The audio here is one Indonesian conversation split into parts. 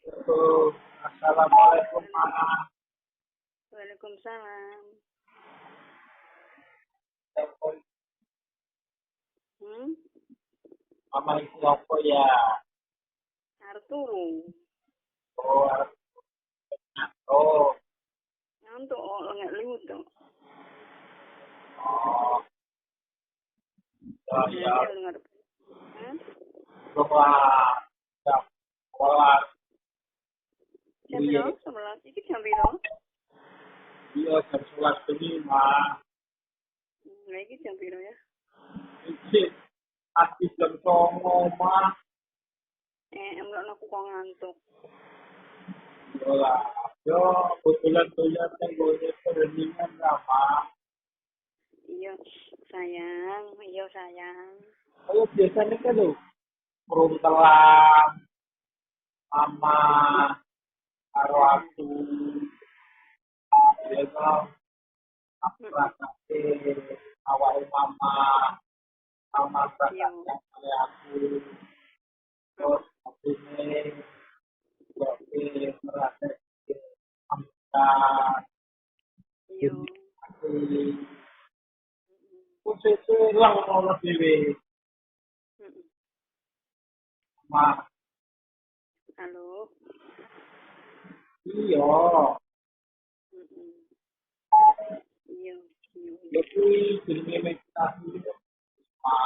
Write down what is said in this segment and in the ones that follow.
Assalamualaikum, Mama. Waalaikumsalam. Mama itu apa ya? Arturu. Oh, oh, Ngantuk nggak liwut tuh. oh, ya, Dengar. coba jam sekolah. Jam berapa? 11. Iki jam berapa? Iya, jam 11 ini, Ma. Nah, iki jam berapa ya? Iki, asli jam 09, Ma. Emang aku kok ngantuk. Yolah, yo, kebetulan gue perundingan lah, Ma. Iya, sayang. Iya, sayang. Ayo, biasanya kan lo, peruntelan, Mama, karo aku, ya kan, aku rasake awal Mama, Mama rasake oleh aku, terus ini, jadi merasake Mama, Iya. khusus lang ngono dhewe. Ma, Halo. iya. Iya. Jadi jenenge meditasi Ma.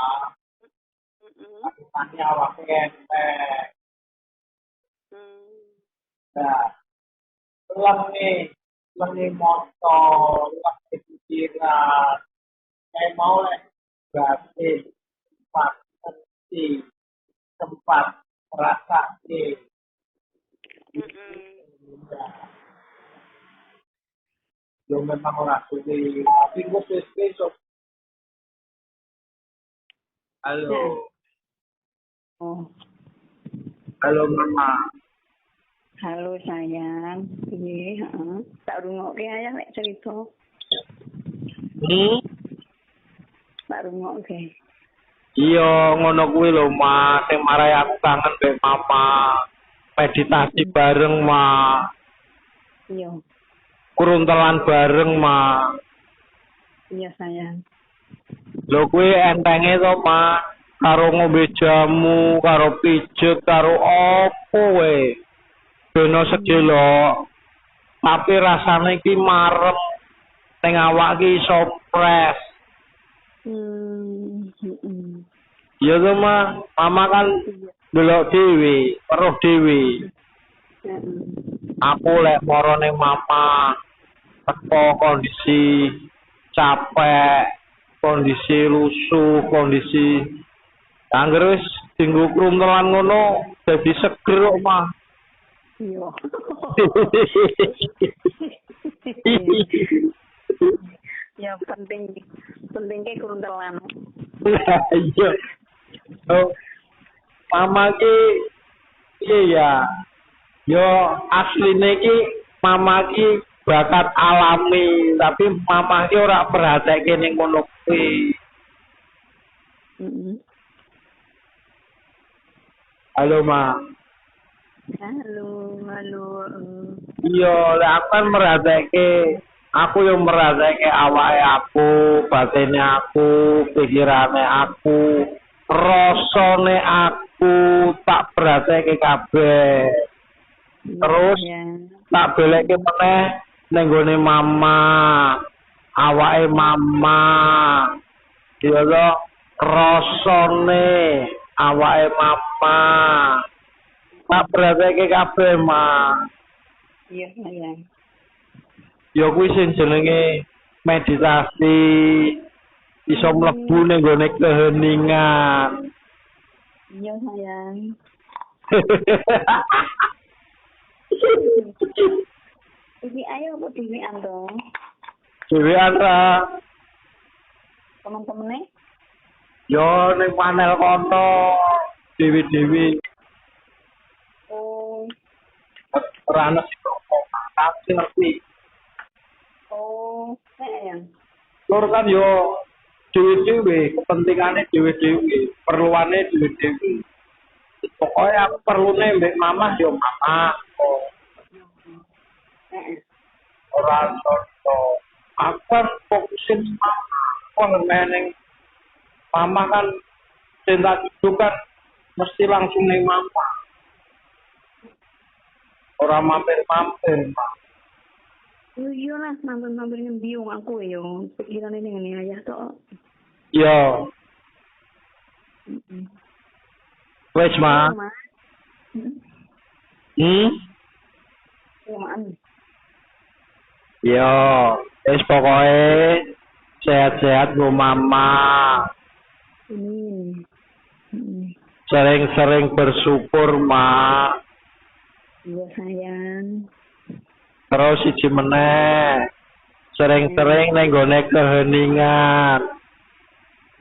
Tanya awake entek. Nah, lengi motor, lengi pikiran. Kayak mau berarti tempat henti, tempat merasake. Yo memang ora suwe, tapi gue besok. Halo. Oh. Halo Mama. Halo sayang. Iya, tak rungokke ya lek cerita. Tak rungokke. Iya, ngono kuwi lho, Ma. Sing marai aku kangen mbek Mama. Meditasi bareng, Ma. Iya. Kuruntelan bareng, Ma. Iya, sayang. Lho kuwi entenge to, Ma. Karo ngombe jamu, karo pijet, karo opo wae. Beno sedelo. Tapi rasane iki marem. Ning awak iki iso pres. Iya to, Ma. Mama kan delok dhewe, weruh dhewe. Aku lek moro ning Mama teko kondisi capek, kondisi lusuh, kondisi angger wis dinggo kruntelan ngono dadi seger kok, Ma. Iya. Ya penting ke kruntelan. Iya. Oh. Mama ki iya. Yo asline ki Mama ki bakat alami, tapi Mama ki ora perhatike ning ngono kuwi. Halo, Ma. Halo. Iya, lek aku kan merhatike, aku yo merhatike awake aku, batine aku, pikirane aku, rasane aku tak perhatike kabeh. Terus tak belekke meneh ning gone Mama, awake Mama. Iya lho, rasane awake Mama. Tak perhatike kabeh, Ma. Iya, sayang. Ya kuwi sing jenenge meditasi. Iso mlebu ning gone keheningan. Iya, sayang. Iki ayo apa dhewean to? Dhewean ra. Temen-temene? Yo ning panel kono dhewe-dhewe. Oh. Ora ana sing ngerti. Oh, sayang. Lur kan yo dhewe-dhewe, kepentingane dhewe-dhewe, perluane dhewe-dhewe. Pokoknya aku perlune mbek Mama yo Mama, Ora soto. Aku kan fokusin sama neng mama kan cinta itu kan mesti langsung neng mama. Ora mampir-mampir, Mak. Iya lah, mampir-mampir yang biung aku ya. Pikiran ini dengan ayah toh. Yo, wes, Ma. Maan. Yo, wes pokoknya sehat-sehat Bu Mama. Ini. Sering-sering bersyukur, Mak. Iya sayang. Terus siji meneh. Sering-sering nenggone keheningan.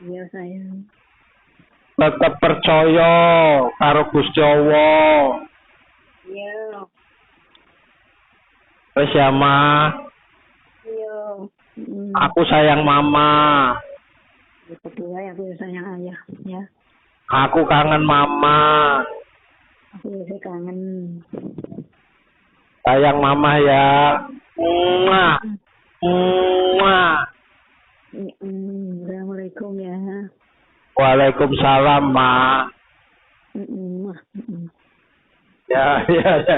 Iya sayang. Tetep percaya karo Gusti Allah. Iya. Wes ya, Ma. Iya. Aku sayang Mama. Betul ya, aku sayang ayah ya. Aku kangen Mama. Aku juga kangen. Sayang Mama ya. Muah. Muah. Assalamualaikum ya. Waalaikumsalam, Ma. Ya, ya, ya.